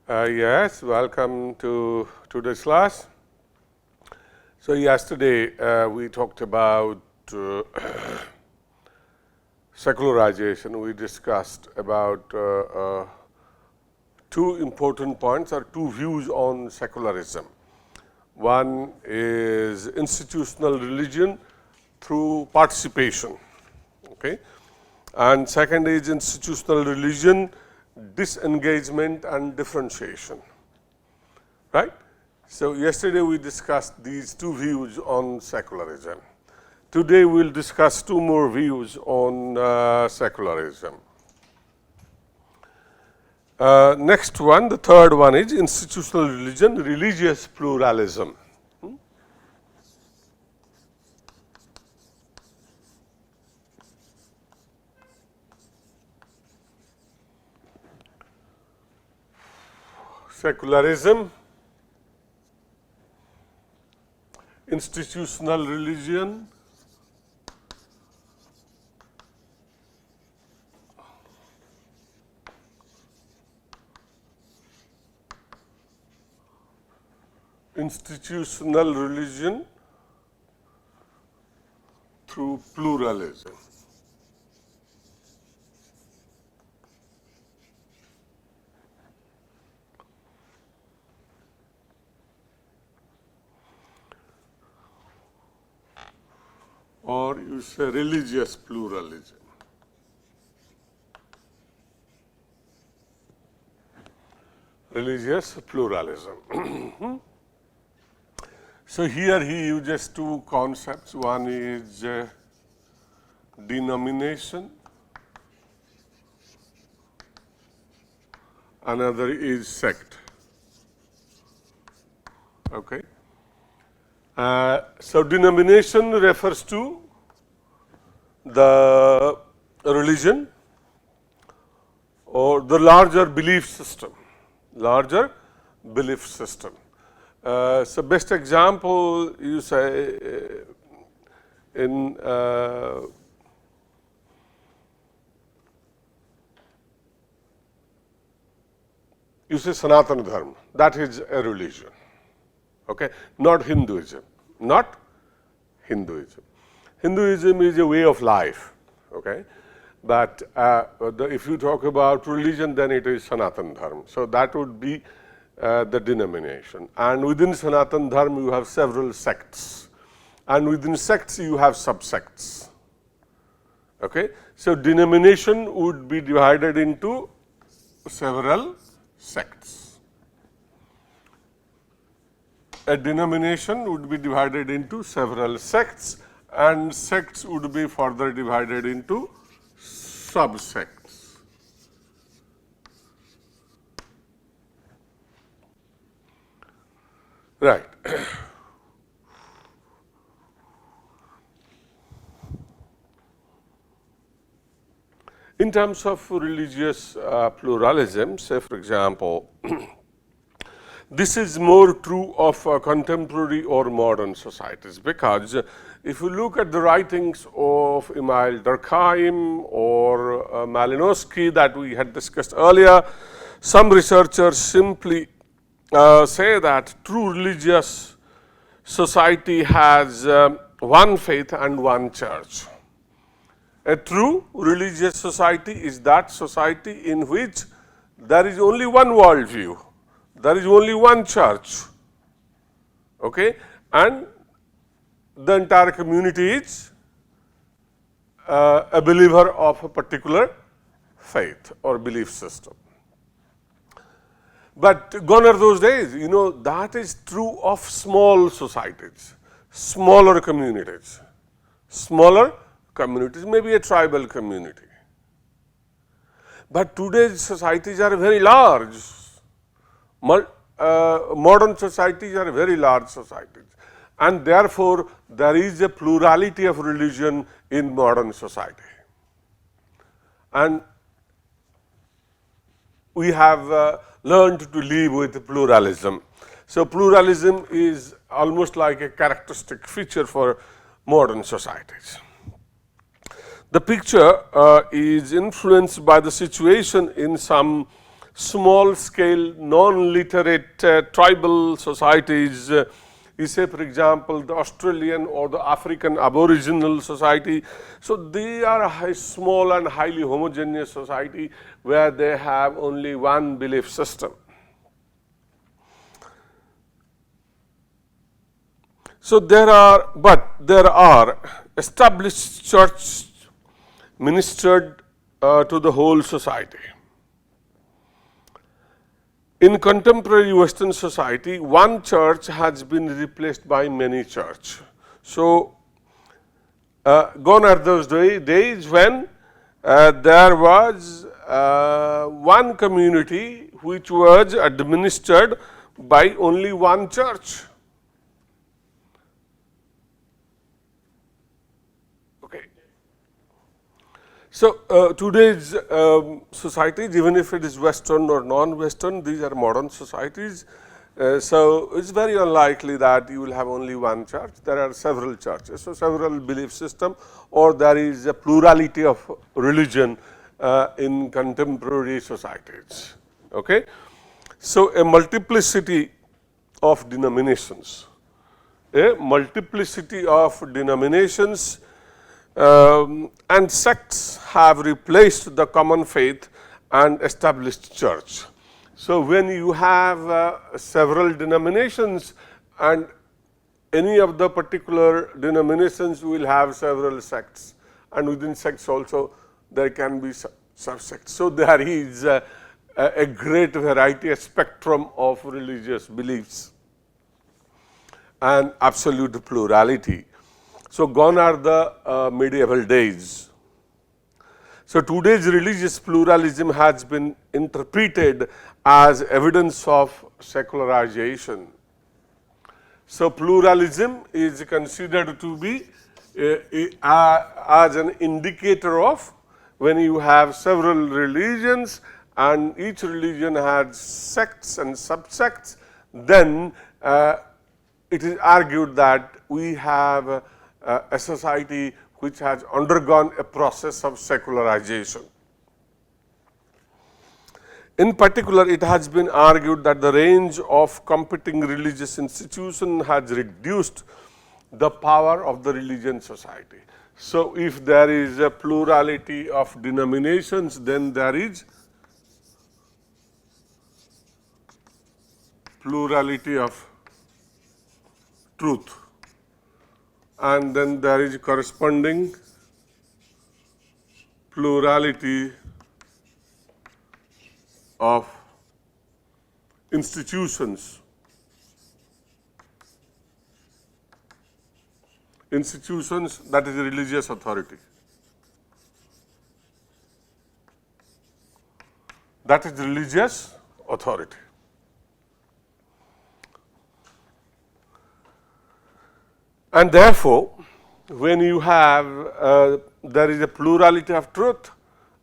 Yes, welcome to today's class. So yesterday we talked about secularization. We discussed about two important points or two views on secularism. One is institutional religion through participation, okay, and second is institutional religion, disengagement and differentiation, right? So yesterday we discussed these two views on secularism. Today we will discuss two more views on secularism. Next one, the third one is institutional religion, religious pluralism. Secularism, institutional religion, institutional religion through pluralism. Or you say religious pluralism. Religious pluralism. So here he uses two concepts. One is denomination, another is sect. Okay. So denomination refers to the religion or the larger belief system. So best example you say in you say Sanatana Dharma, that is a religion, okay, not Hinduism. Hinduism is a way of life, okay, but if you talk about religion, then it is Sanatana Dharma. So that would be the denomination. And within Sanatana Dharma, you have several sects, and within sects, you have subsects. Okay, so denomination would be divided into several sects. A denomination would be divided into several sects, and sects would be further divided into subsects. Right. In terms of religious pluralism, say for example, this is more true of contemporary or modern societies, because if you look at the writings of Emil Durkheim or Malinowski that we had discussed earlier, some researchers simply say that true religious society has one faith and one church. A true religious society is that society in which there is only one worldview, there is only one church, okay, and the entire community is a believer of a particular faith or belief system. But gone are those days, you know, that is true of small societies, smaller communities, maybe a tribal community. But today's societies are very large. Modern societies are very large societies, and therefore there is a plurality of religion in modern society. And we have learned to live with pluralism. So pluralism is almost like a characteristic feature for modern societies. The picture is influenced by the situation in some small scale non-literate tribal societies, you say for example the Australian or the African Aboriginal society. So, they are a small and highly homogeneous society where they have only one belief system. So, there are established church ministered to the whole society. In contemporary Western society, one church has been replaced by many churches. So, gone are those days when there was one community which was administered by only one church. Okay. So, today's societies, even if it is Western or non-Western, these are modern societies. So, it is very unlikely that you will have only one church. There are several churches, so several belief system, or there is a plurality of religion in contemporary societies. Okay. So, a multiplicity of denominations, and sects have replaced the common faith and established church. So, when you have several denominations, and any of the particular denominations will have several sects, and within sects also there can be subsects. So, there is a great variety, a spectrum of religious beliefs and absolute plurality. So, gone are the medieval days. So, today's religious pluralism has been interpreted as evidence of secularization. So, pluralism is considered to be as an indicator of when you have several religions and each religion has sects and subsects, then it is argued that we have a society which has undergone a process of secularization. In particular, it has been argued that the range of competing religious institutions has reduced the power of the religious society. So, if there is a plurality of denominations, then there is plurality of truth, and then there is corresponding plurality of institutions. Institutions, that is religious authority. That is religious authority. And therefore, when you have there is a plurality of truth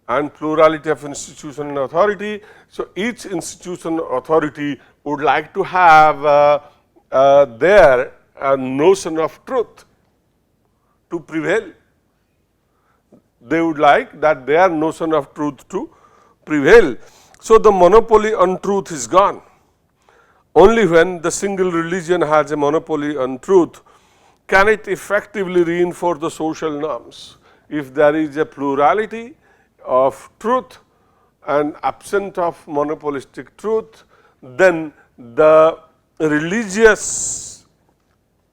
and plurality of institution and authority. So, each institution or authority would like to have their notion of truth to prevail. They would like that their notion of truth to prevail. So, the monopoly on truth is gone. Only when the single religion has a monopoly on truth can it effectively reinforce the social norms. If there is a plurality of truth and absent of monopolistic truth, then the religious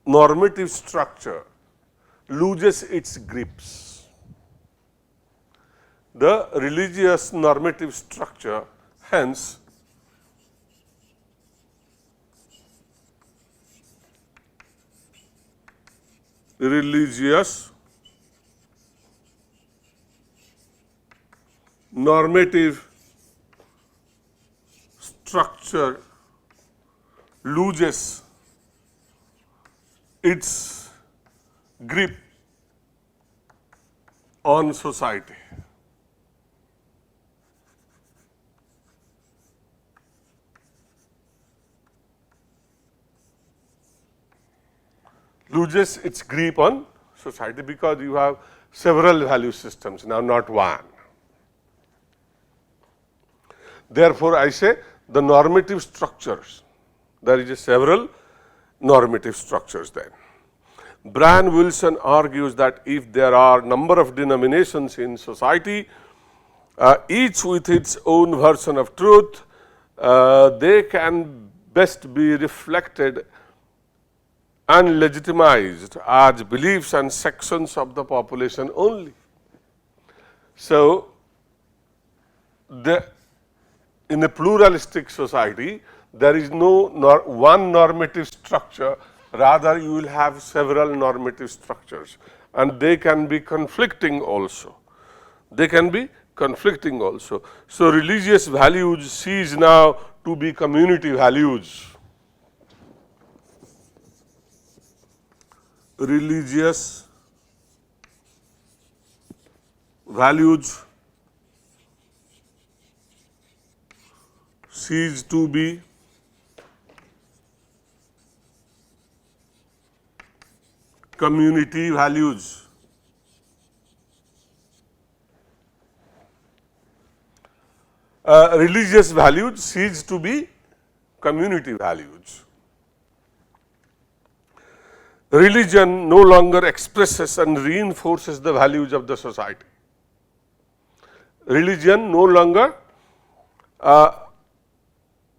normative structure loses its grips. The religious normative structure, hence, religious normative structure loses its grip on society. Loses its grip on society because you have several value systems, now not one. Therefore, I say the normative structures. There is several normative structures then. Brian Wilson argues that if there are number of denominations in society, each with its own version of truth, they can best be reflected and legitimized as beliefs and sections of the population only. So, in a pluralistic society, there is no one normative structure, rather you will have several normative structures, and they can be conflicting also. They can be conflicting also. So, religious values cease now to be community values. Religious values cease to be community values. Religious values cease to be community values. Religion no longer expresses and reinforces the values of the society. Religion no longer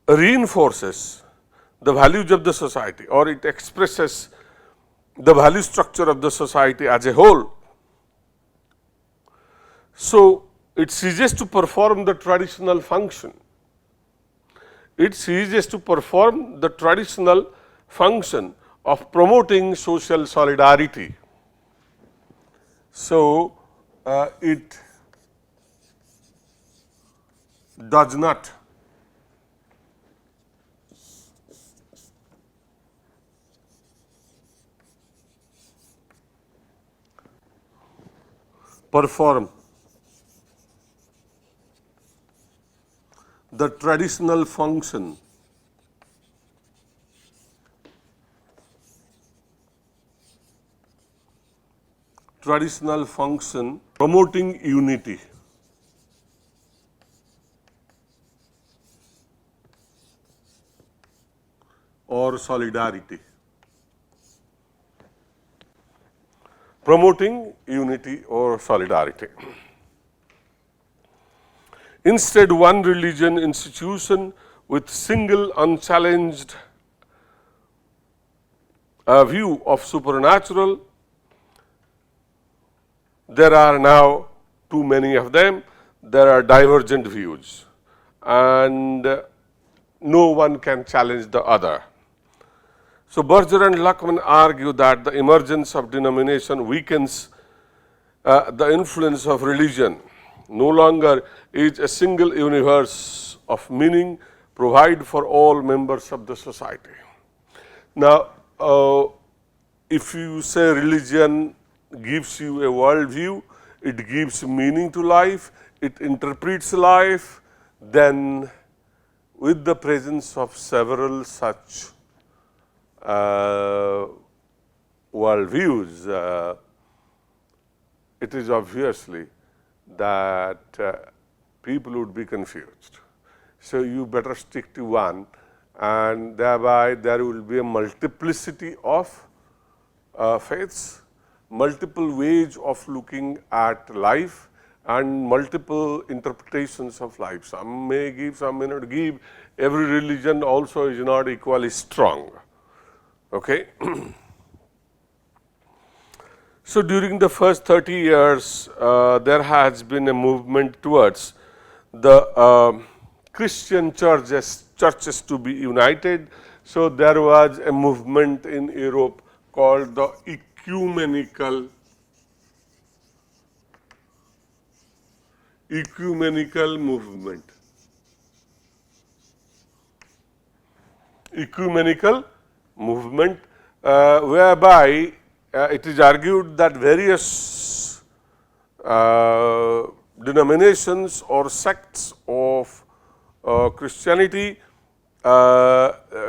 reinforces the values of the society, or it expresses the value structure of the society as a whole. So, it ceases to perform the traditional function. It ceases to perform the traditional function of promoting social solidarity. So, it does not perform the traditional function promoting unity. Or solidarity. Promoting unity or solidarity. Instead, one religion institution with single unchallenged view of supernatural, there are now too many of them, there are divergent views, and no one can challenge the other. So, Berger and Luckman argue that the emergence of denomination weakens the influence of religion. No longer is a single universe of meaning provide for all members of the society. Now, if you say religion gives you a worldview, it gives meaning to life, it interprets life, then with the presence of several such worldviews, it is obviously that people would be confused. So, you better stick to one, and thereby there will be a multiplicity of faiths, multiple ways of looking at life, and multiple interpretations of life. Some may give, some may not give. Every religion also is not equally strong. Okay. So, during the first 30 years, there has been a movement towards the Christian churches to be united. So, there was a movement in Europe called the ecumenical movement. Ecumenical movement, whereby it is argued that various denominations or sects of Christianity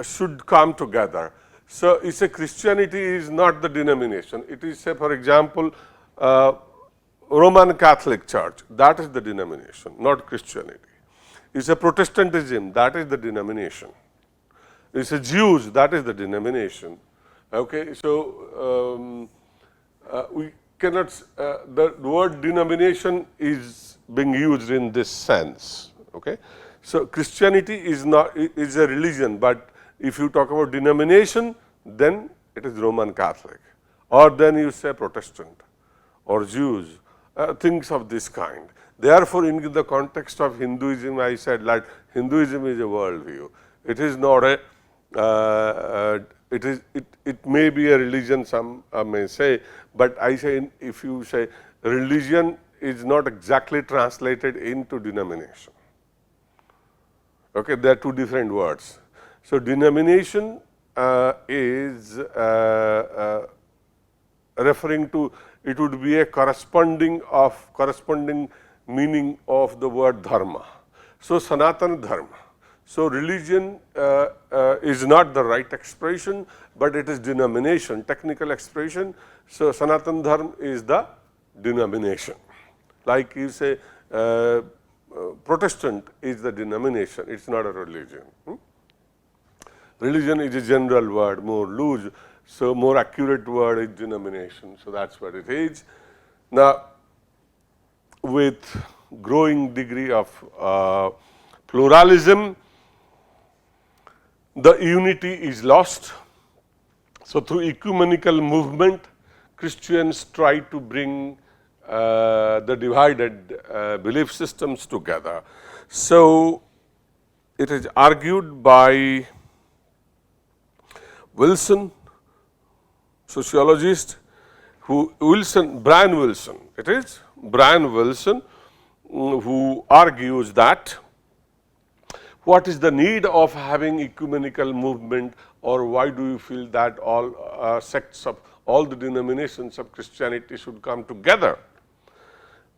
should come together. So, it's a Christianity is not the denomination. It is, say, for example, Roman Catholic Church, that is the denomination, not Christianity. You say Protestantism, that is the denomination. You say Jews, that is the denomination. Okay, so we cannot, the word denomination is being used in this sense. Okay, so Christianity is not, is a religion, but if you talk about denomination, then it is Roman Catholic, or then you say Protestant or Jews, things of this kind. Therefore, in the context of Hinduism, I said that Hinduism is a worldview. It is not a, it may be a religion, some may say, but I say, if you say religion is not exactly translated into denomination. Okay, they are two different words. So denomination is referring to, it would be a corresponding meaning of the word dharma. So Sanatana Dharma. So religion is not the right expression, but it is denomination, technical expression. So Sanatana Dharma is the denomination. Like you say, Protestant is the denomination, it's not a religion. Religion is a general word, more loose, so more accurate word is denomination. So that's what it is. Now, with growing degree of pluralism, the unity is lost. So through ecumenical movement, Christians try to bring the divided belief systems together. So it is argued by Wilson, sociologist, Brian Wilson, it is Brian Wilson, who argues that what is the need of having ecumenical movement, or why do you feel that all sects of all the denominations of Christianity should come together?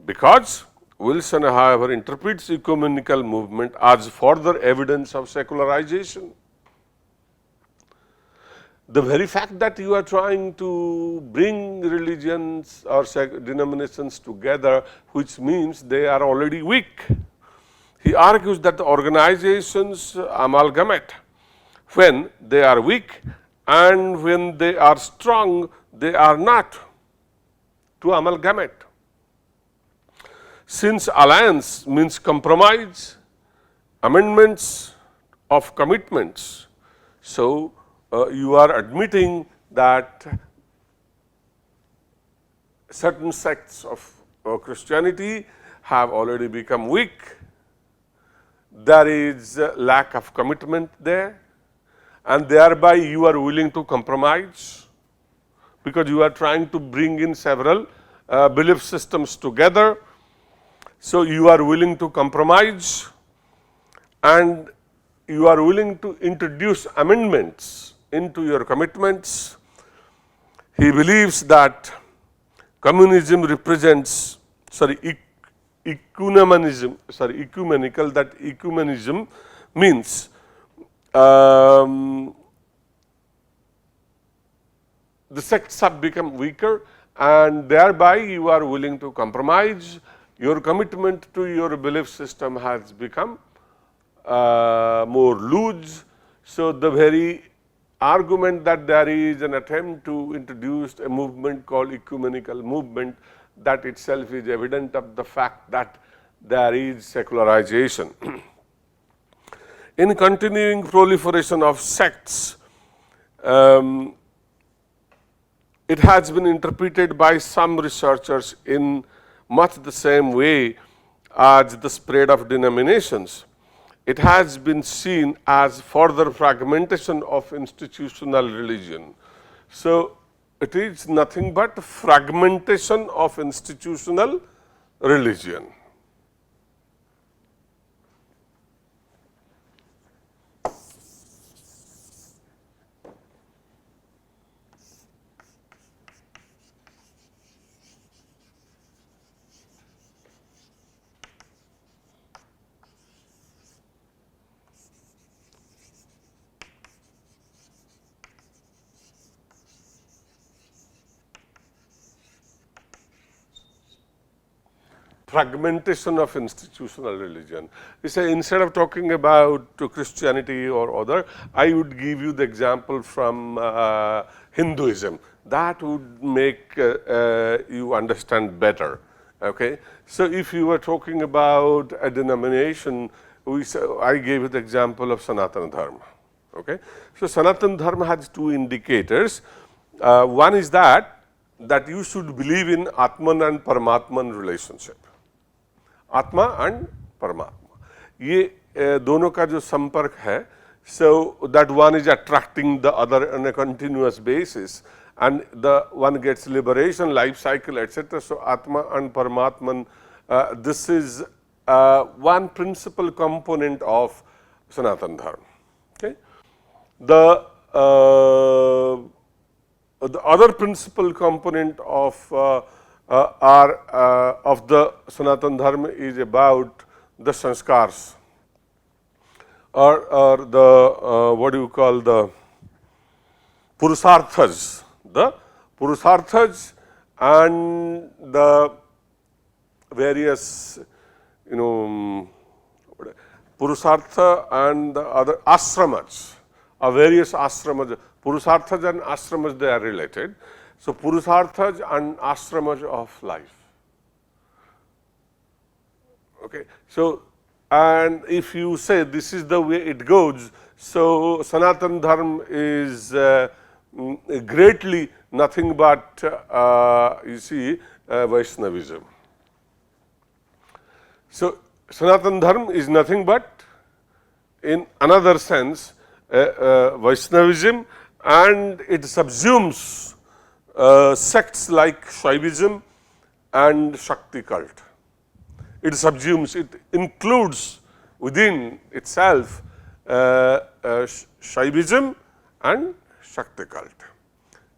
Because Wilson, however, interprets ecumenical movement as further evidence of secularization. The very fact that you are trying to bring religions or denominations together, which means they are already weak. He argues that the organizations amalgamate when they are weak, and when they are strong, they are not to amalgamate. Since alliance means compromise, amendments of commitments, so you are admitting that certain sects of Christianity have already become weak. There is lack of commitment there, and thereby you are willing to compromise, because you are trying to bring in several belief systems together. So you are willing to compromise, and you are willing to introduce amendments into your commitments. He believes that communism represents, ecumenical, that ecumenism means the sects have become weaker, and thereby you are willing to compromise. Your commitment to your belief system has become more loose. So the very argument that there is an attempt to introduce a movement called ecumenical movement, that itself is evident of the fact that there is secularization. In continuing proliferation of sects, it has been interpreted by some researchers in much the same way as the spread of denominations. It has been seen as further fragmentation of institutional religion. So it is nothing but fragmentation of institutional religion. fragmentation of institutional religion. You say instead of talking about Christianity or other, I would give you the example from Hinduism. That would make you understand better. Okay, so if you were talking about a denomination, I gave you the example of Sanatana Dharma. Okay, so Sanatana Dharma has two indicators. One is that you should believe in Atman and Paramatman relationship. Atma and Paramatma. ये दोनों का जो संपर्क है, so that one is attracting the other on a continuous basis, and the one gets liberation, life cycle, etc. So Atma and Paramatman, this is one principal component of Sanatana Dharma. Okay, the other principal component of the Sanatana Dharma is about the sanskars, or the what do you call, the purusarthas, and the various, purusartha and the other ashramas, various ashramas. Purusarthas and ashramas, they are related. So purusarthas and ashramas of life. Okay. So, and if you say this is the way it goes, so Sanatana Dharma is greatly nothing but you see Vaishnavism. So Sanatana Dharma is nothing but, in another sense, Vaishnavism, and it subsumes sects like Shaivism and Shakti cult. It subsumes, it includes within itself Shaivism and Shakti cult.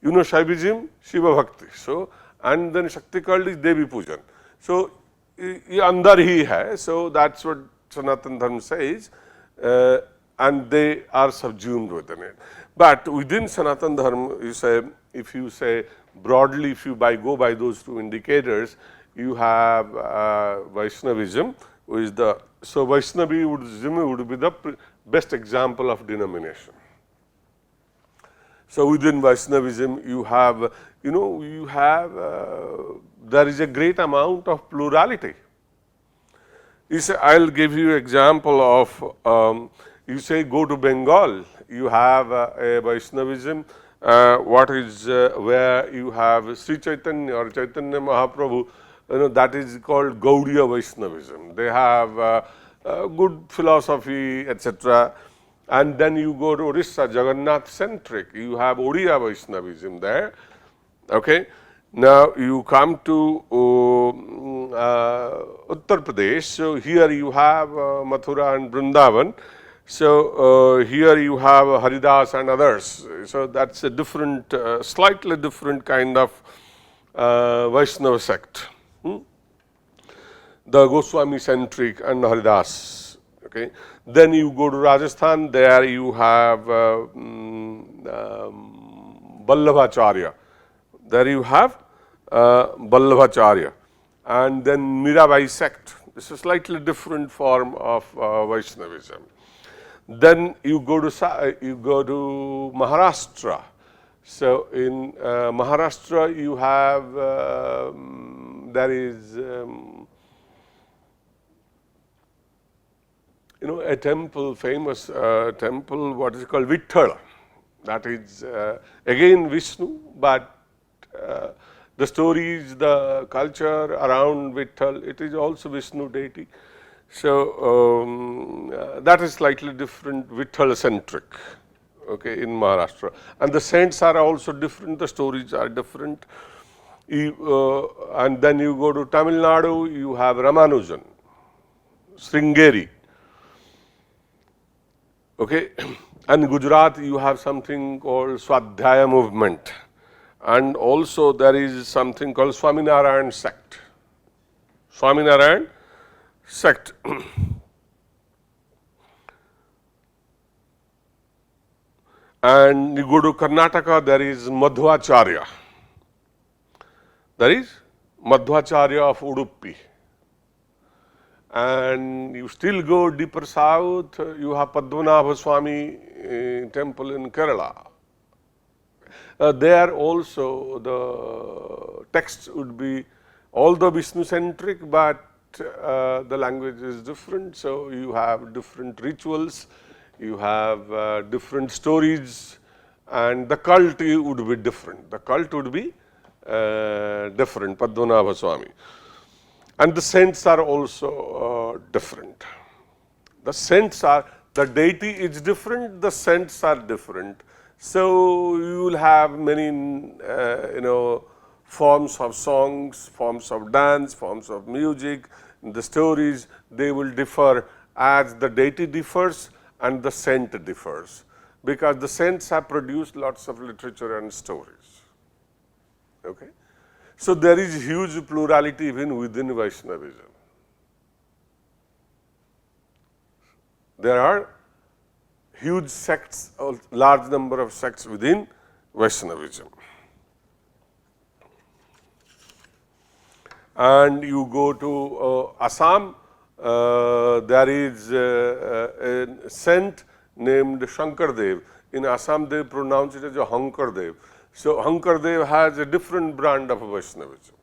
You know Shaivism, Shiva Bhakti. So, and then Shakti cult is Devi Pujan. So, ये अंदर ही है. So that's what Sanatana Dharma says, and they are subsumed within it. But within Sanatana Dharma, you say, if you say broadly, if you go by those two indicators, you have Vaishnavism, which is the, so Vaishnavism would be the best example of denomination. So within Vaishnavism, you have, there is a great amount of plurality. You say, I'll give you example of, you say go to Bengal, you have a Vaishnavism, what is where you have Sri Chaitanya or Chaitanya Mahaprabhu, that is called Gaudiya Vaishnavism. They have good philosophy, etc. And then you go to Orissa, Jagannath centric, you have Oriya Vaishnavism there. Okay. Now you come to Uttar Pradesh, so here you have Mathura and Vrindavan. So here you have Haridas and others. So that's a different, slightly different kind of Vaishnava sect. The Goswami centric and Haridas. Okay. Then you go to Rajasthan, there you have Vallabhacharya. There you have Vallabhacharya. And then Mirabai sect. This is a slightly different form of Vaishnavism. Then you go to Maharashtra. So in Maharashtra you have there is a temple, famous temple, what is called Vitthal. That is again Vishnu, but the stories, the culture around Vitthal, it is also Vishnu deity. So that is slightly different, Vitthal centric, okay, in Maharashtra. And the saints are also different, the stories are different. And then you go to Tamil Nadu, you have Ramanujan, Sringeri. Okay. And Gujarat, you have something called Swadhyaya movement. And also there is something called Swaminarayan sect. Swaminarayan sect. And you go to Karnataka, there is Madhvacharya. There is Madhvacharya of Udupi. and you still go deeper south, you have Padmanabha Swami temple in Kerala. There also the texts would be although Vishnu centric, but the language is different. So you have different rituals, you have different stories, and the cult would be different. The cult would be different, Padmanabha Swami. And the saints are also different. The saints are, the deity is different, the saints are different. So you will have many, forms of songs, forms of dance, forms of music. The stories, they will differ as the deity differs and the saint differs, because the saints have produced lots of literature and stories. Okay? So there is huge plurality even within Vaishnavism. There are huge sects, a large number of sects within Vaishnavism. And you go to Assam, there is a saint named Shankardev. In Assam, they pronounce it as a Hankardev. So Hankardev has a different brand of Vaishnavism.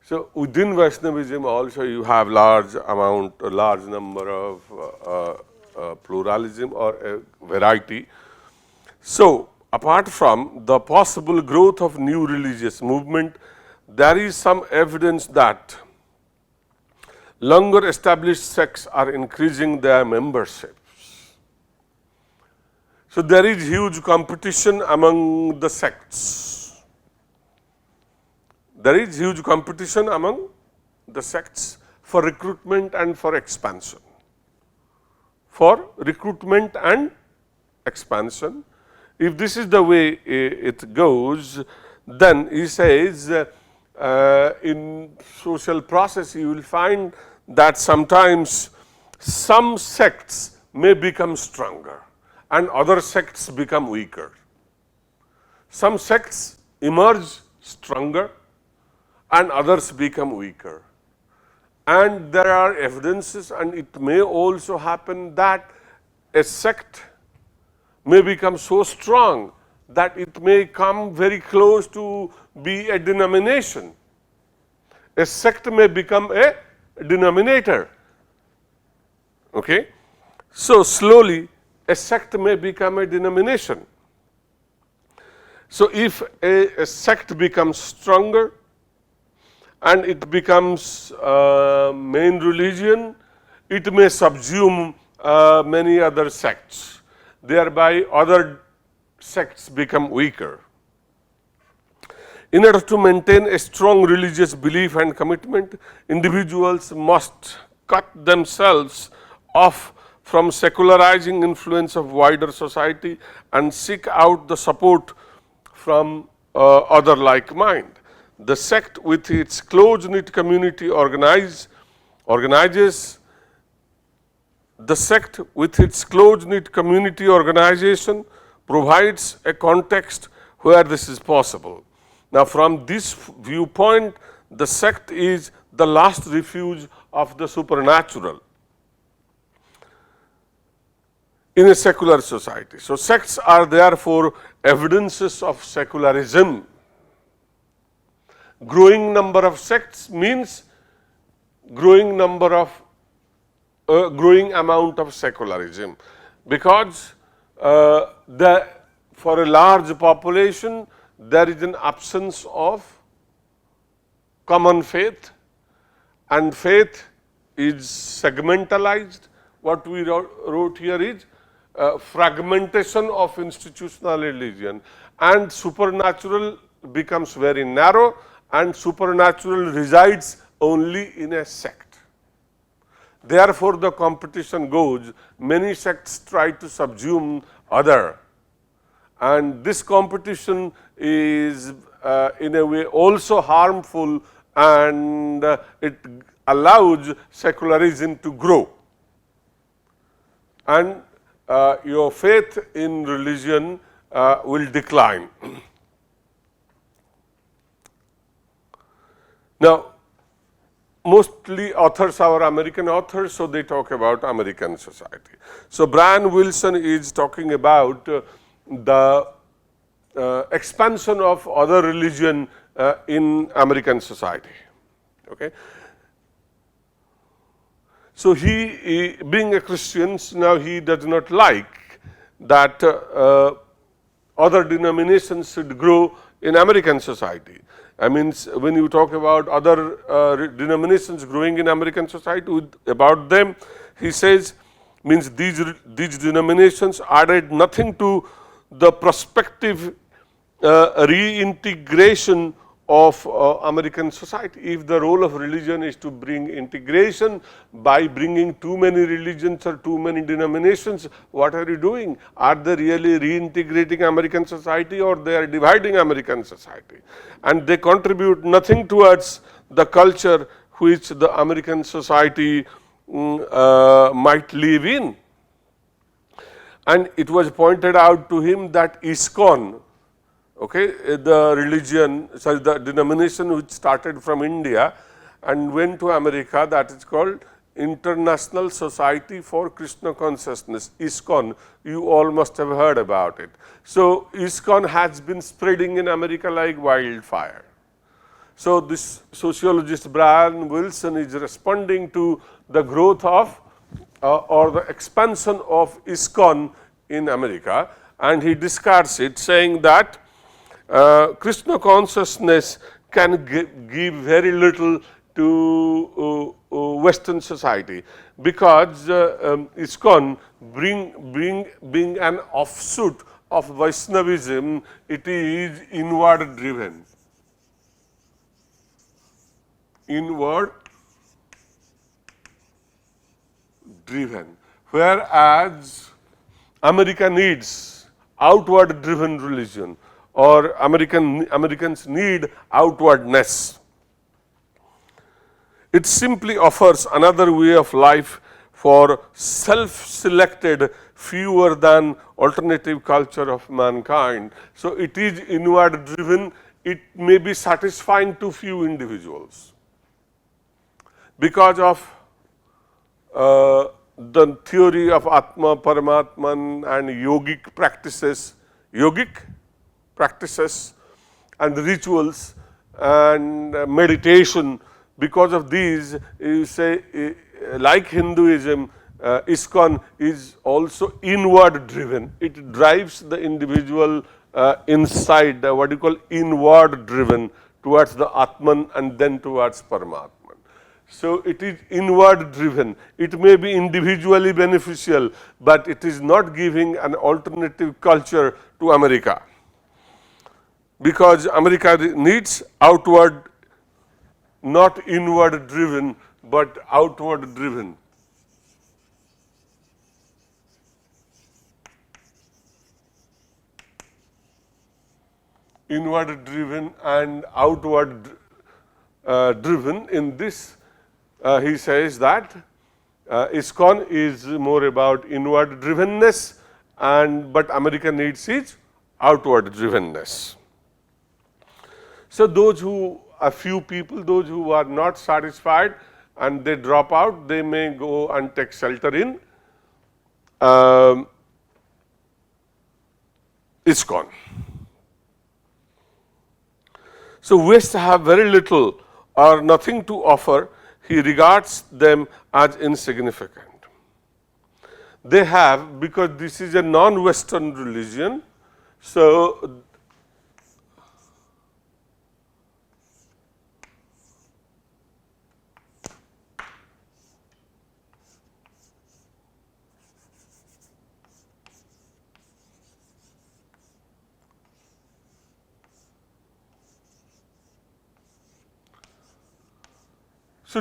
So within Vaishnavism also you have large number of pluralism or a variety. So apart from the possible growth of new religious movement, there is some evidence that longer established sects are increasing their memberships. So there is huge competition among the sects. There is huge competition among the sects for recruitment and for expansion. For recruitment and expansion. If this is the way it goes, then he says in social process you will find that sometimes some sects may become stronger and other sects become weaker. Some sects emerge stronger and others become weaker. And there are evidences, and it may also happen that a sect may become so strong that it may come very close to be a denomination. A sect may become a denominator. Okay? So slowly a sect may become a denomination. So if a sect becomes stronger and it becomes main religion, it may subsume many other sects. Thereby other sects become weaker. In order to maintain a strong religious belief and commitment, individuals must cut themselves off from secularizing influence of wider society and seek out the support from other like mind. The sect with its close-knit community organizes. The sect with its close-knit community organization provides a context where this is possible. Now from this viewpoint, the sect is the last refuge of the supernatural in a secular society. So sects are therefore evidences of secularism. Growing number of sects means growing amount of secularism, because for a large population there is an absence of common faith, and faith is segmentalized. What we wrote here is fragmentation of institutional religion, and supernatural becomes very narrow, and supernatural resides only in a sect. Therefore the competition goes, many sects try to subsume other, and this competition is in a way also harmful, and it allows secularism to grow, and your faith in religion will decline. Now mostly authors are American authors, so they talk about American society. So Brian Wilson is talking about the expansion of other religion in American society. Okay. So he being a Christian, now he does not like that other denominations should grow in American society. I mean, when you talk about other denominations growing in American society, about them, he says, means these denominations added nothing to the prospective reintegration of American society. If the role of religion is to bring integration by bringing too many religions or too many denominations, what are you doing? Are they really reintegrating American society, or they are dividing American society? And they contribute nothing towards the culture which the American society might live in. And it was pointed out to him that ISKCON, okay, the religion, sorry, the denomination which started from India and went to America, that is called International Society for Krishna Consciousness, ISKCON. You all must have heard about it. So ISKCON has been spreading in America like wildfire. So this sociologist Brian Wilson is responding to the growth of or the expansion of ISKCON in America, and he discards it, saying that Krishna consciousness can give very little to Western society, because ISKCON being an offshoot of Vaishnavism, it is inward driven. Inward driven, whereas America needs outward driven religion, or Americans need outwardness. It simply offers another way of life for self-selected, fewer than alternative culture of mankind. So it is inward driven. It may be satisfying to few individuals because of the theory of Atma, Paramatman and yogic practices and rituals and meditation. Because of these, you say, like Hinduism, ISKCON is also inward driven. It drives the individual inside, what you call inward driven, towards the Atman and then towards Paramatman. So it is inward driven. It may be individually beneficial, but it is not giving an alternative culture to America, because America needs outward, not inward driven, but outward driven. Inward driven and outward driven. In this, he says that ISKCON is more about inward drivenness, but America needs is outward drivenness. So those who, a few people, those who are not satisfied and they drop out, they may go and take shelter in ISKCON. So West have very little or nothing to offer. He regards them as insignificant. They have, because this is a non-Western religion, so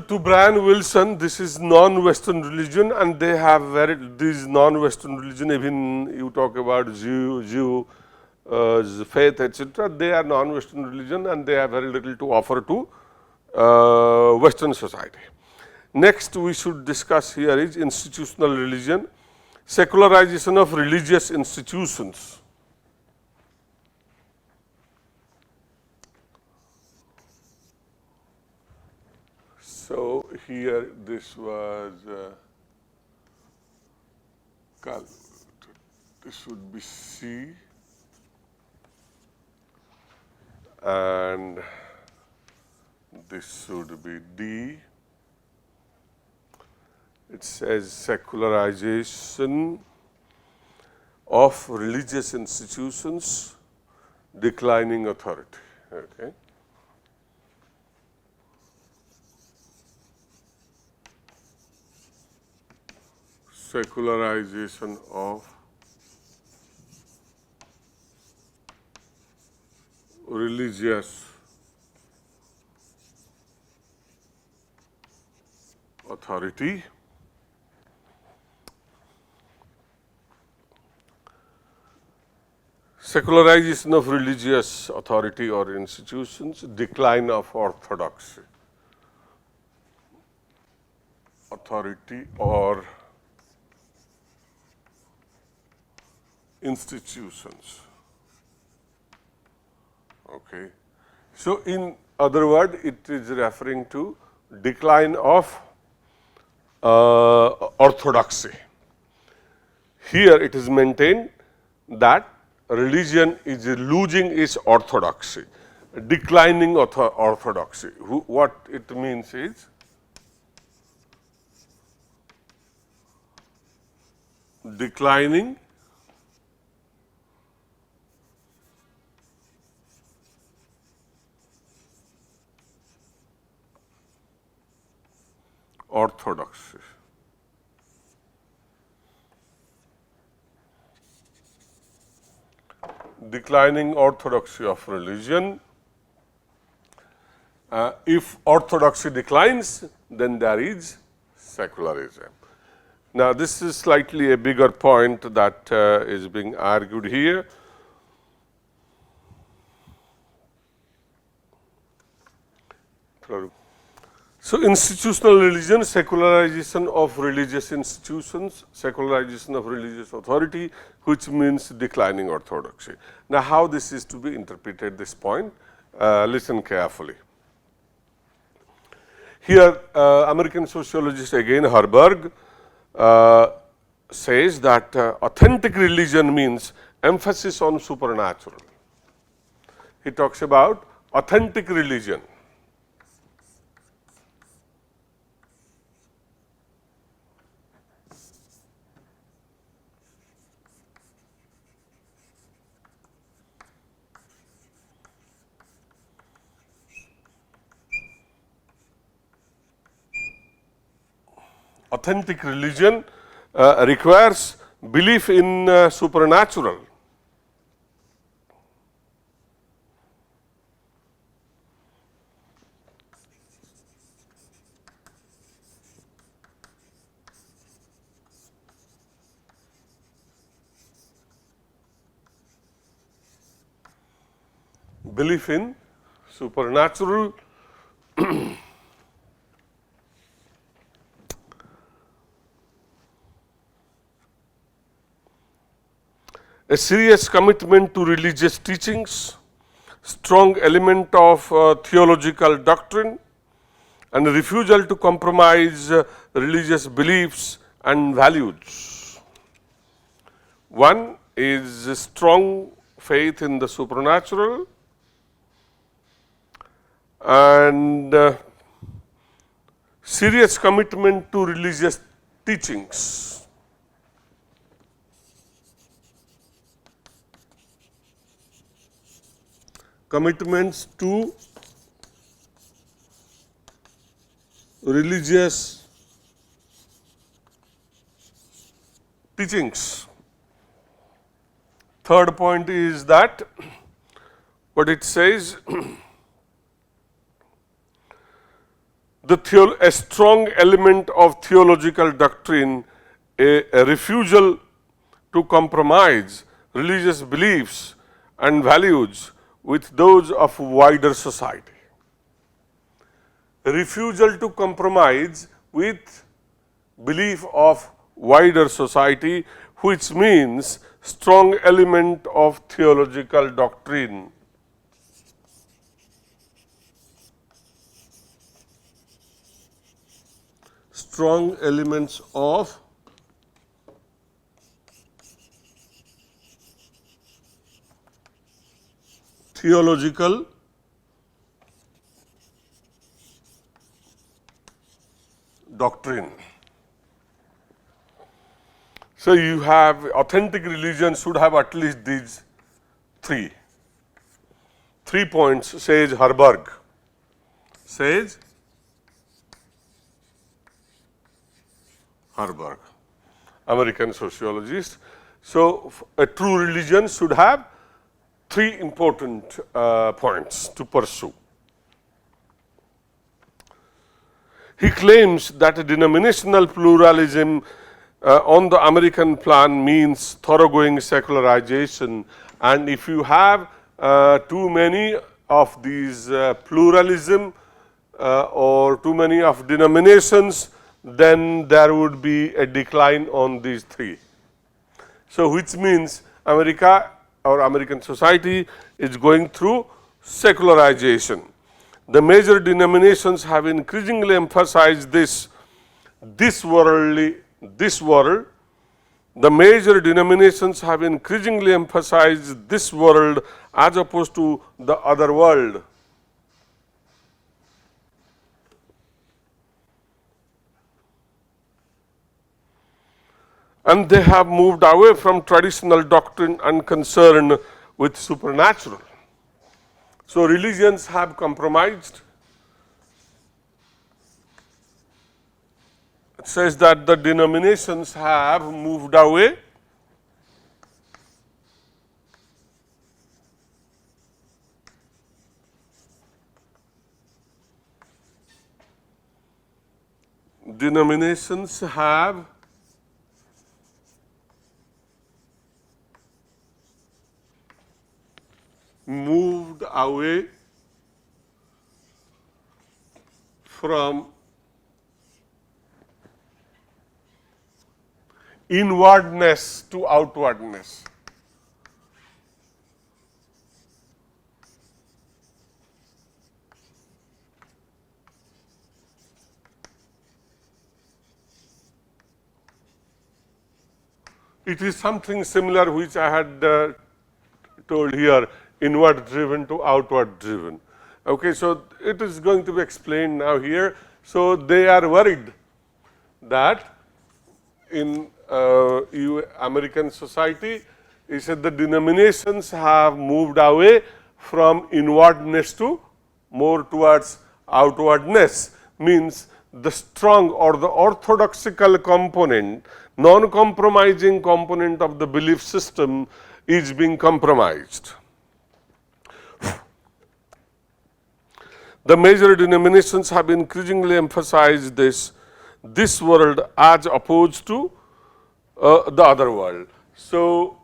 to Brian Wilson, this is non-Western religion, and they have these non-Western religion, even you talk about Jew faith, etc., they are non-Western religion and they have very little to offer to Western society. Next we should discuss here is institutional religion, secularization of religious institutions. So here this was this would be C, and this should be D. It says secularization of religious institutions, declining authority. Okay. Secularization of religious authority. Secularization of religious authority or institutions, decline of orthodoxy. Authority or institutions. Okay. So, in other words, it is referring to decline of orthodoxy. Here it is maintained that religion is losing its orthodoxy, declining orthodoxy. What it means is declining orthodoxy. Declining orthodoxy of religion. If orthodoxy declines, then there is secularism. Now, this is slightly a bigger point that is being argued here. So, institutional religion, secularization of religious institutions, secularization of religious authority, which means declining orthodoxy. Now, how this is to be interpreted, this point, listen carefully. Here, American sociologist again Herberg says that authentic religion means emphasis on supernatural. He talks about authentic religion. Authentic religion requires belief in supernatural. Belief in supernatural. A serious commitment to religious teachings, strong element of theological doctrine, and refusal to compromise religious beliefs and values. One is a strong faith in the supernatural, and serious commitment to religious teachings. Commitments to religious teachings. Third point is that what it says, a strong element of theological doctrine, a refusal to compromise religious beliefs and values with those of wider society. Refusal to compromise with belief of wider society, which means strong element of theological doctrine. strong elements of theological doctrine. So, you have authentic religion should have at least these three points, says Harburg, says Harburg, American sociologist. So, a true religion should have three important points to pursue. He claims that denominational pluralism on the American plan means thoroughgoing secularization, and if you have too many of these pluralism or too many of denominations, then there would be a decline on these three. So, which means America or American society is going through secularization. The major denominations have increasingly emphasized this world. The major denominations have increasingly emphasized this world as opposed to the other world. And they have moved away from traditional doctrine and concern with supernatural. So, religions have compromised. It says that the denominations have moved away from inwardness to outwardness. It is something similar which I had told here, inward driven to outward driven. Okay, so it is going to be explained now here. So, they are worried that in American society, he said the denominations have moved away from inwardness to more towards outwardness, means the strong or the orthodoxical component, non-compromising component of the belief system is being compromised. The major denominations have increasingly emphasized this world as opposed to the other world. So,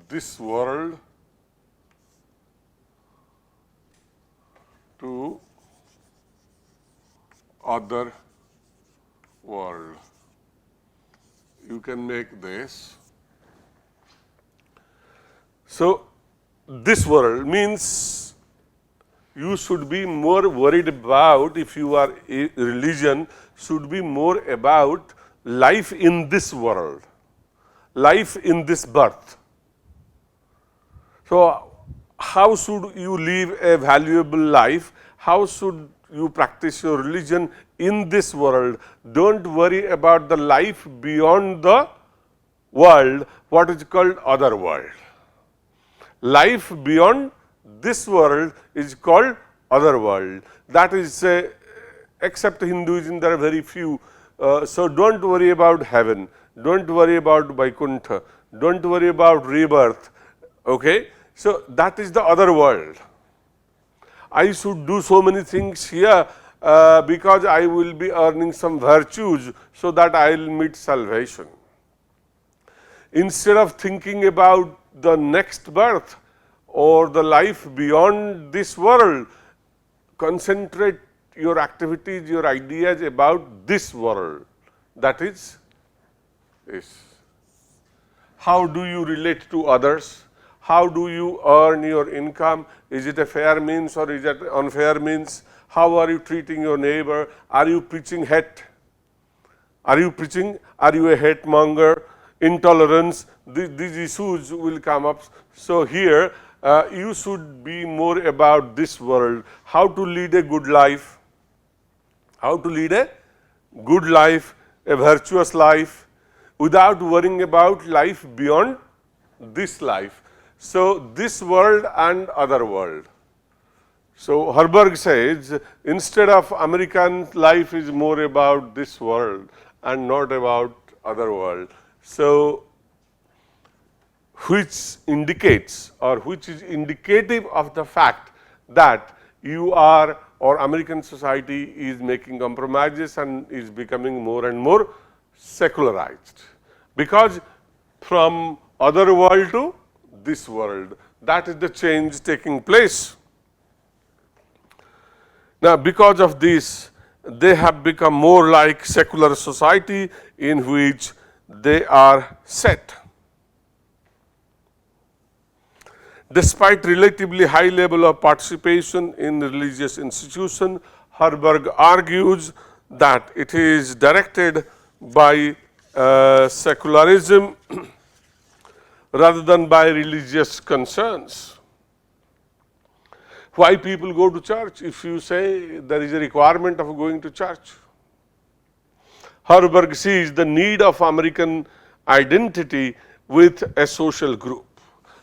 this world to other world. You can make this. So, this world means you should be more worried about, if you are a religion, should be more about life in this world, life in this birth. So, how should you live a valuable life? How should you practice your religion in this world? Don't worry about the life beyond the world, what is called other world. Life beyond this world is called other world. That is, except Hinduism, there are very few. So, don't worry about heaven, don't worry about Vaikuntha, don't worry about rebirth. Okay? So, that is the other world. I should do so many things here because I will be earning some virtues so that I will meet salvation. Instead of thinking about the next birth or the life beyond this world, concentrate your activities, your ideas about this world, that is is how do you relate to others? How do you earn your income? Is it a fair means or is it unfair means? How are you treating your neighbor? Are you preaching hate? Are you a hate monger? Intolerance? These issues will come up. So here you should be more about this world, how to lead a good life, how to lead a good life, a virtuous life, without worrying about life beyond this life. So this world and other world. So Herberg says, instead of American life is more about this world and not about other world. So which indicates or which is indicative of the fact that you are or American society is making compromises and is becoming more and more secularized, because from other world to this world, that is the change taking place. Now, because of this, they have become more like secular society in which they are set. Despite relatively high level of participation in religious institution, Herberg argues that it is directed by secularism rather than by religious concerns. Why people go to church? If you say there is a requirement of going to church. Herberg sees the need of American identity with a social group.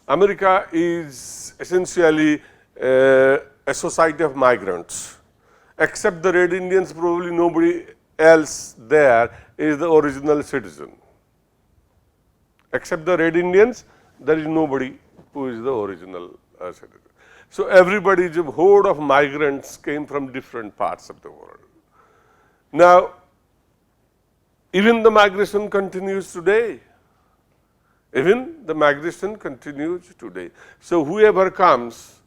America is essentially a society of migrants. Except the Red Indians, probably nobody else there is the original citizen. Except the Red Indians, there is nobody who is the original citizen. So everybody is a horde of migrants came from different parts of the world. Now, even the migration continues today. Even the migration continues today. So whoever comes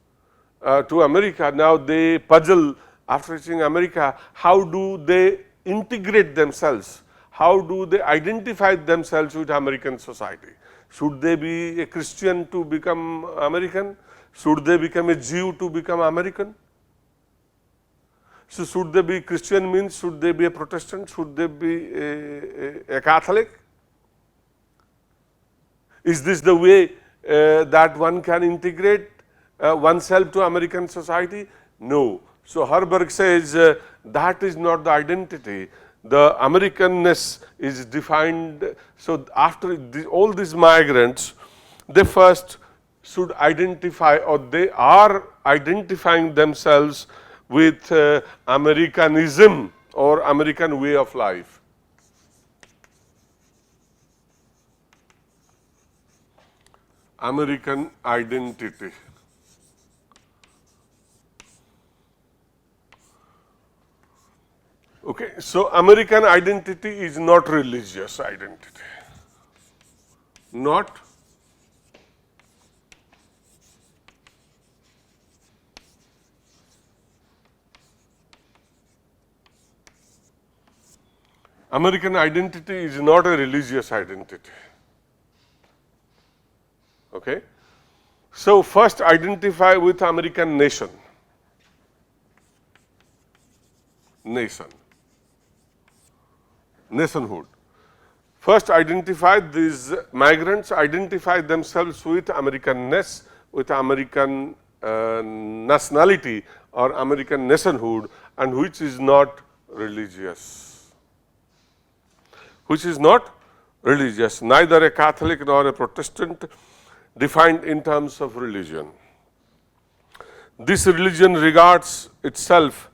to America, now they puzzle after reaching America, how do they integrate themselves? How do they identify themselves with American society? Should they be a Christian to become American? Should they become a Jew to become American? So should they be Christian means, should they be a Protestant? Should they be a Catholic? Is this the way that one can integrate oneself to American society? No. So Herberg says that is not the identity. The Americanness is defined. So after all these migrants, they first should identify, or they are identifying themselves with Americanism or American way of life. American identity. Okay, so American identity is not religious identity. Not American identity is not a religious identity. Okay. So first identify with American nation. Nationhood. First identify these migrants, identify themselves with Americanness, with American nationality or American nationhood, and which is not religious. Which is not religious, neither a Catholic nor a Protestant, defined in terms of religion. This religion regards itself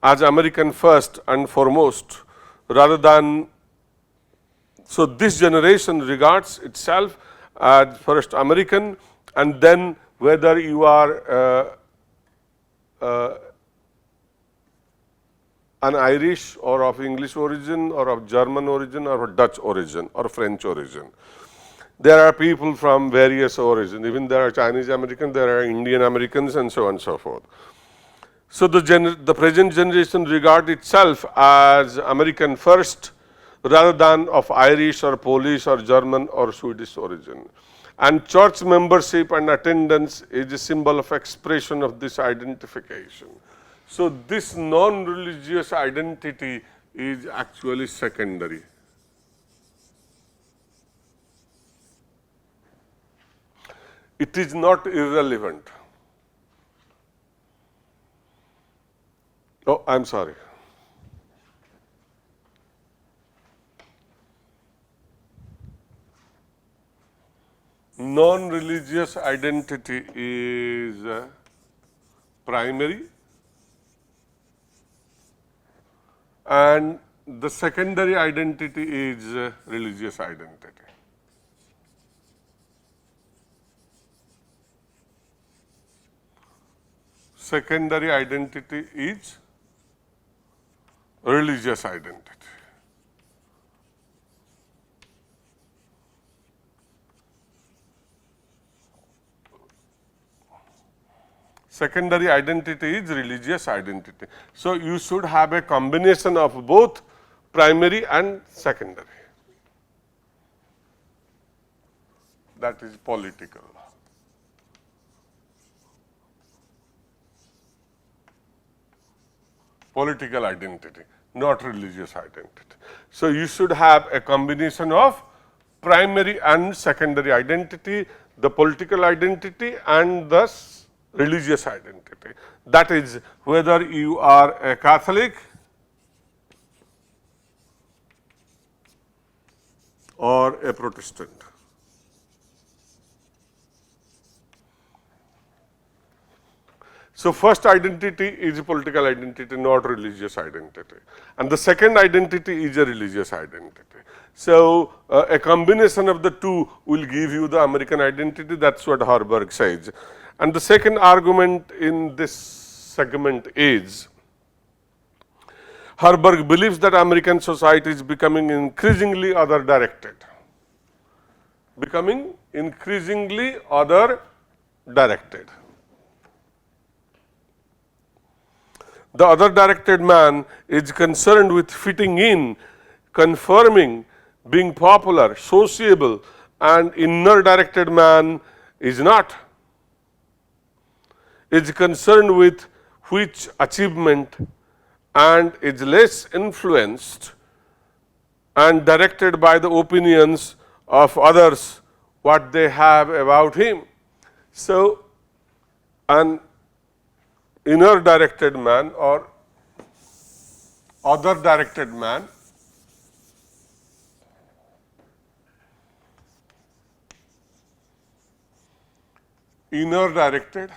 as American first and foremost, rather than, so this generation regards itself as first American, and then whether you are an Irish or of English origin or of German origin or of Dutch origin or French origin. There are people from various origins, even there are Chinese Americans, there are Indian Americans, and so on and so forth. So the present generation regard itself as American first, rather than of Irish or Polish or German or Swedish origin. And church membership and attendance is a symbol of expression of this identification. So, this non-religious identity is actually secondary. It is not irrelevant. Oh, I am sorry. Non-religious identity is primary, and the secondary identity is religious identity. Secondary identity is religious identity. Secondary identity is religious identity. So, you should have a combination of both primary and secondary. That is political. Political identity, not religious identity. So, you should have a combination of primary and secondary identity, the political identity and the religious identity. That is, whether you are a Catholic or a Protestant. So, first identity is a political identity, not religious identity, and the second identity is a religious identity. So, a combination of the two will give you the American identity. That is what Harburg says. And the second argument in this segment is, Harburg believes that American society is becoming increasingly other directed. Becoming increasingly other directed. The other directed man is concerned with fitting in, conforming, being popular, sociable, and inner directed man is not. Is concerned with which achievement and is less influenced and directed by the opinions of others, what they have about him. So, an inner directed man or other directed man inner directed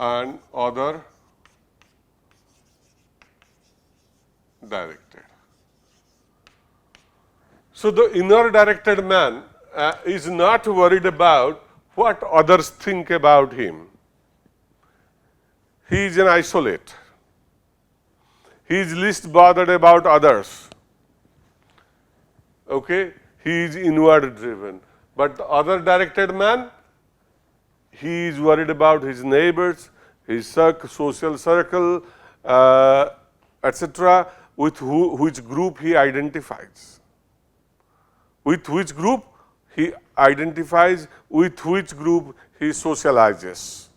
and other directed. So, the inner directed man is not worried about what others think about him. He is an isolate. He is least bothered about others. Okay? He is inward driven. But the other directed man, he is worried about his neighbors, his social circle, etc., with which group he identifies. With which group he identifies, with which group he socializes.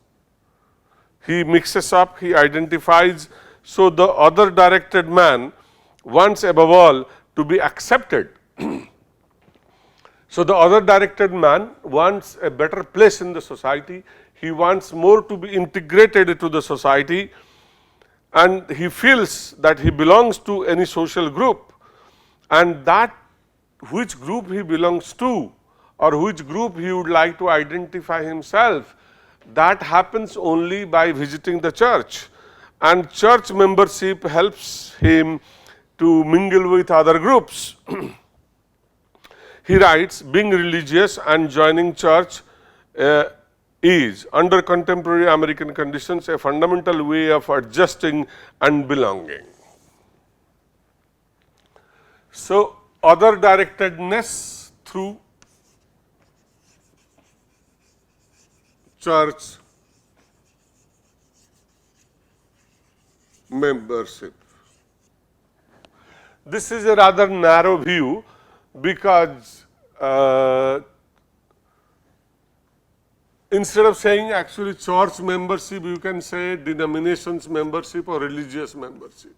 He mixes up, he identifies. So, the other directed man wants above all to be accepted. So, the other directed man wants a better place in the society, he wants more to be integrated into the society, and he feels that he belongs to any social group, and that which group he belongs to or which group he would like to identify himself, that happens only by visiting the church, and church membership helps him to mingle with other groups. He writes, being religious and joining church is, under contemporary American conditions, a fundamental way of adjusting and belonging. So, other directedness through church membership. This is a rather narrow view because instead of saying actually church membership, you can say denominations membership or religious membership.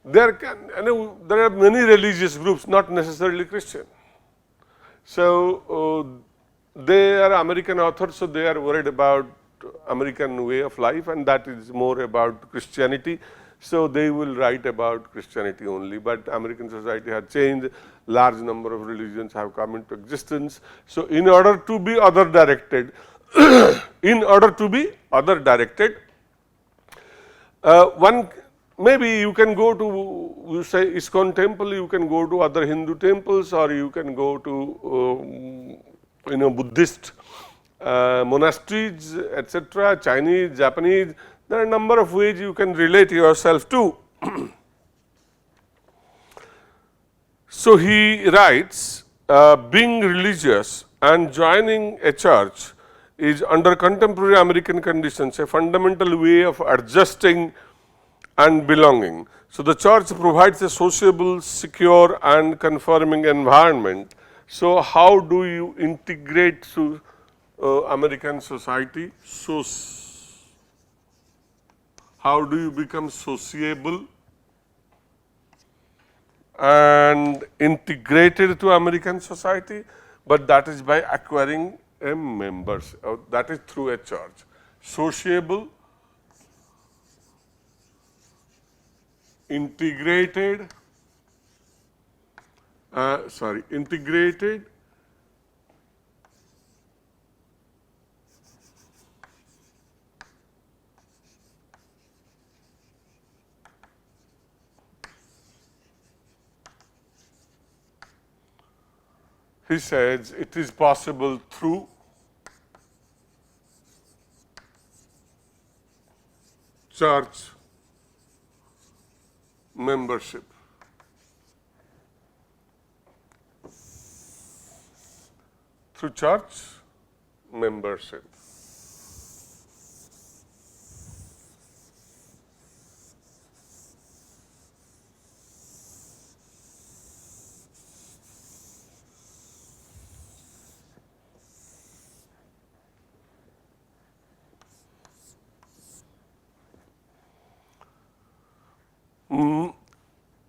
There are many religious groups, not necessarily Christian. So they are American authors, so they are worried about American way of life, and that is more about Christianity. So they will write about Christianity only. But American society has changed. Large number of religions have come into existence. So in order to be other directed, one maybe you can go to, you say ISKCON temple, you can go to other Hindu temples, or you can go to Buddhist monasteries, etc., Chinese, Japanese. There are a number of ways you can relate yourself to. So he writes, being religious and joining a church is under contemporary American conditions a fundamental way of adjusting and belonging. So the church provides a sociable, secure and confirming environment. So how do you integrate to American society? So how do you become sociable and integrated to American society? But that is by acquiring a members, that is through a church. Sociable, integrated, integrated he says it is possible through church membership. Through church membership.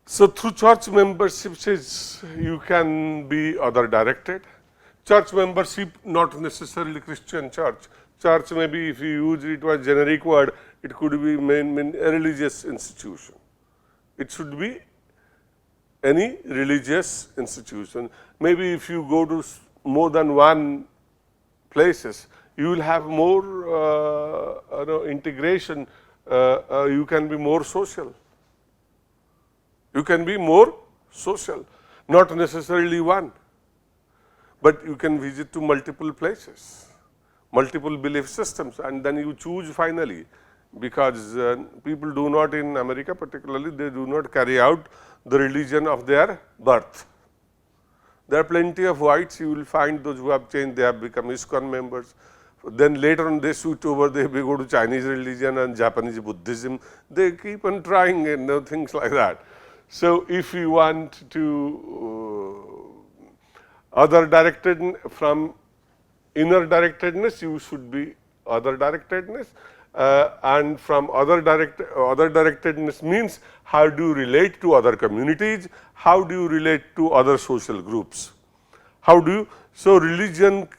So through church membership says you can be other directed. Church membership not necessarily Christian church. Church maybe if you use it as generic word, it could be a religious institution. It should be any religious institution. Maybe if you go to more than one places, you will have more integration, you can be more social. You can be more social, not necessarily one, but you can visit to multiple places, multiple belief systems, and then you choose finally, because people do not in America particularly, they do not carry out the religion of their birth. There are plenty of whites, you will find those who have changed, they have become ISKCON members. Then later on they switch over, they go to Chinese religion and Japanese Buddhism. They keep on trying things like that. So if you want to other directed from inner directedness, you should be other directedness, and from other directedness means how do you relate to other communities, how do you relate to other social groups, how do you, so religion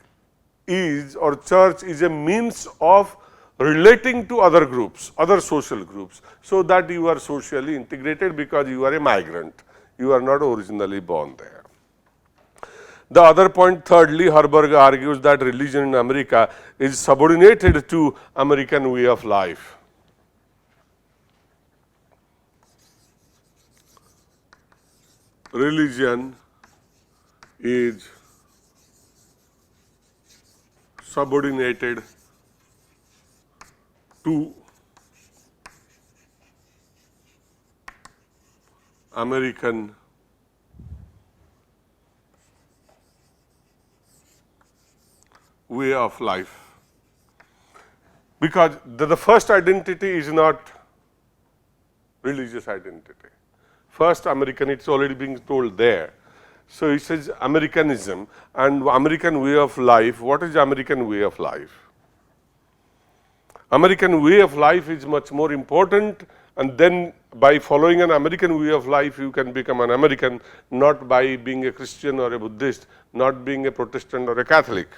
is or church is a means of relating to other groups, other social groups, so that you are socially integrated because you are a migrant, you are not originally born there. The other point, thirdly, Herberg argues that religion in America is subordinated to American way of life. Religion is subordinated to American way of life. Because the first identity is not religious identity. First American, it's already being told there. So it says Americanism and American way of life. What is American way of life? American way of life is much more important, and then by following an American way of life, you can become an American, not by being a Christian or a Buddhist, not being a Protestant or a Catholic.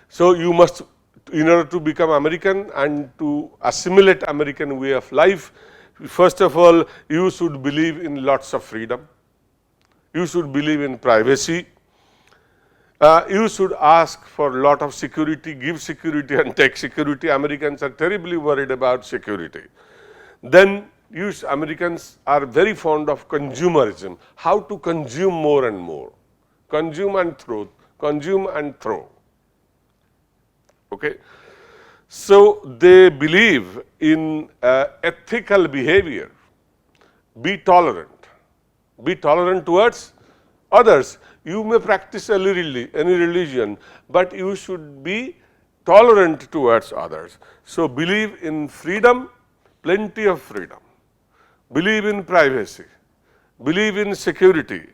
So you must, in order to become American and to assimilate American way of life, first of all, you should believe in lots of freedom. You should believe in privacy. You should ask for a lot of security, give security and take security. Americans are terribly worried about security. Then Americans are very fond of consumerism, how to consume more and more. Consume and throw, consume and throw. Okay? So they believe in ethical behavior. Be tolerant. Be tolerant towards others. You may practice any religion, but you should be tolerant towards others. So believe in freedom, plenty of freedom. Believe in privacy. Believe in security.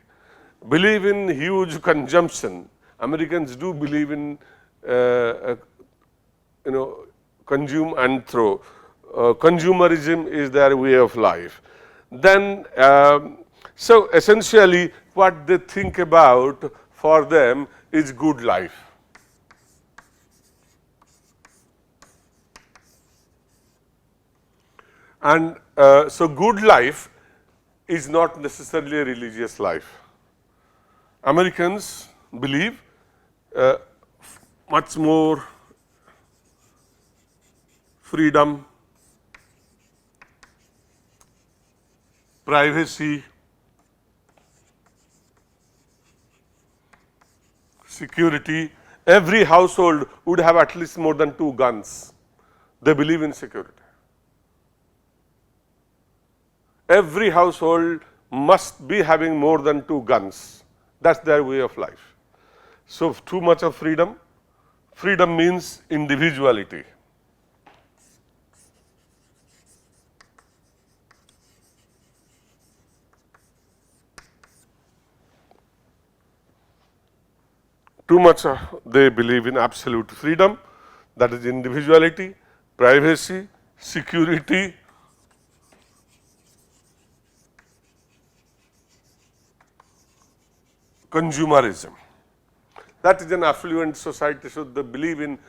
Believe in huge consumption. Americans do believe in consume and throw. Consumerism is their way of life. Then so essentially what they think about for them is good life. And so good life is not necessarily a religious life. Americans believe much more freedom, privacy, security. Every household would have at least more than 2 guns. They believe in security. Every household must be having more than 2 guns. That's their way of life. So too much of freedom. Freedom means individuality. Too much they believe in absolute freedom, that is individuality, privacy, security, consumerism. That is an affluent society, so they believe in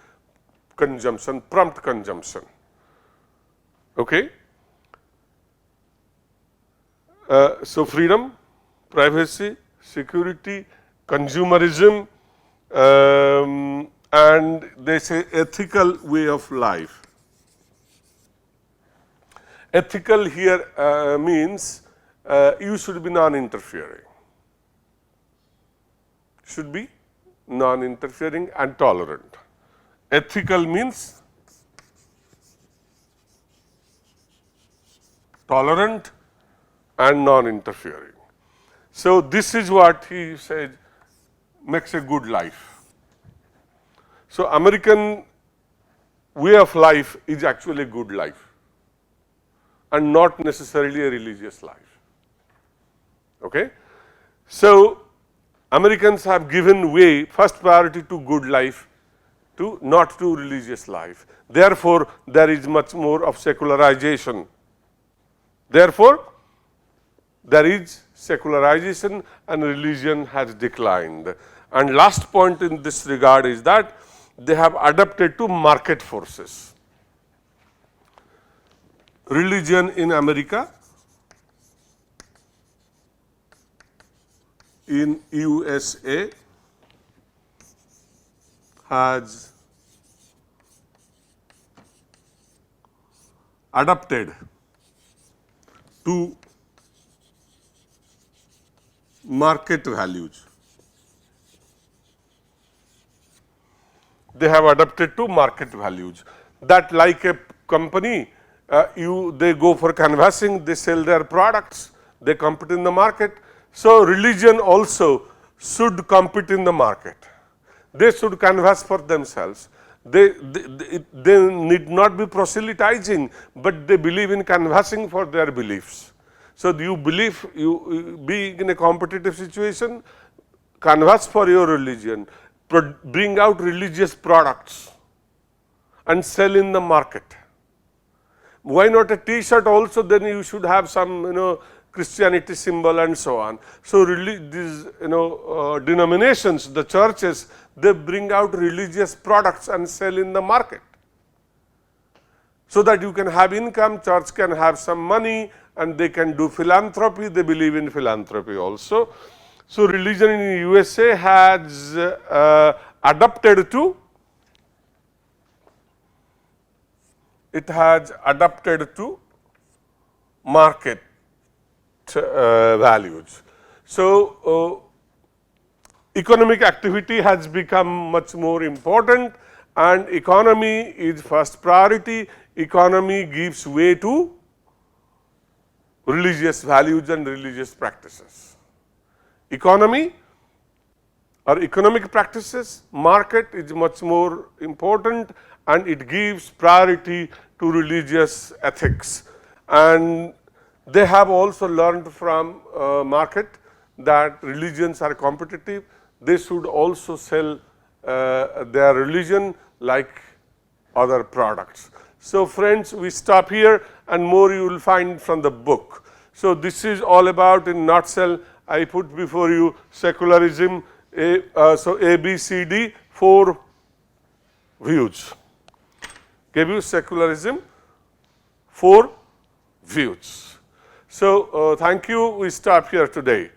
consumption, prompt consumption. Okay? So freedom, privacy, security, consumerism, and they say ethical way of life. Ethical here means you should be non-interfering. Should be non-interfering and tolerant. Ethical means tolerant and non-interfering. So this is what he said makes a good life. So American way of life is actually a good life and not necessarily a religious life. Okay? So Americans have given way, first priority to good life, to not to religious life. Therefore, there is much more of secularization. Therefore, there is secularization and religion has declined. And last point in this regard is that they have adapted to market forces. Religion in America, in USA, has adapted to market values. They have adapted to market values. That like a company, they go for canvassing, they sell their products, they compete in the market. So religion also should compete in the market. They should canvass for themselves. They need not be proselytizing, but they believe in canvassing for their beliefs. So, you believe, you be in a competitive situation, canvass for your religion, bring out religious products and sell in the market. Why not a t-shirt also? Then you should have some, Christianity symbol and so on. So, these, denominations, the churches, they bring out religious products and sell in the market, so that you can have income, church can have some money, and they can do philanthropy. They believe in philanthropy also. So, religion in USA has adapted to market values. So, economic activity has become much more important, and economy is first priority. Economy gives way to religious values and religious practices. Economy or economic practices, market is much more important, and it gives priority to religious ethics. And they have also learned from market that religions are competitive. They should also sell their religion like other products. So, friends, we stop here, and more you will find from the book. So, this is all about, in nutshell, I put before you secularism. So, A, B, C, D, 4 views. Gave you secularism, 4 views. So, thank you. We stop here today.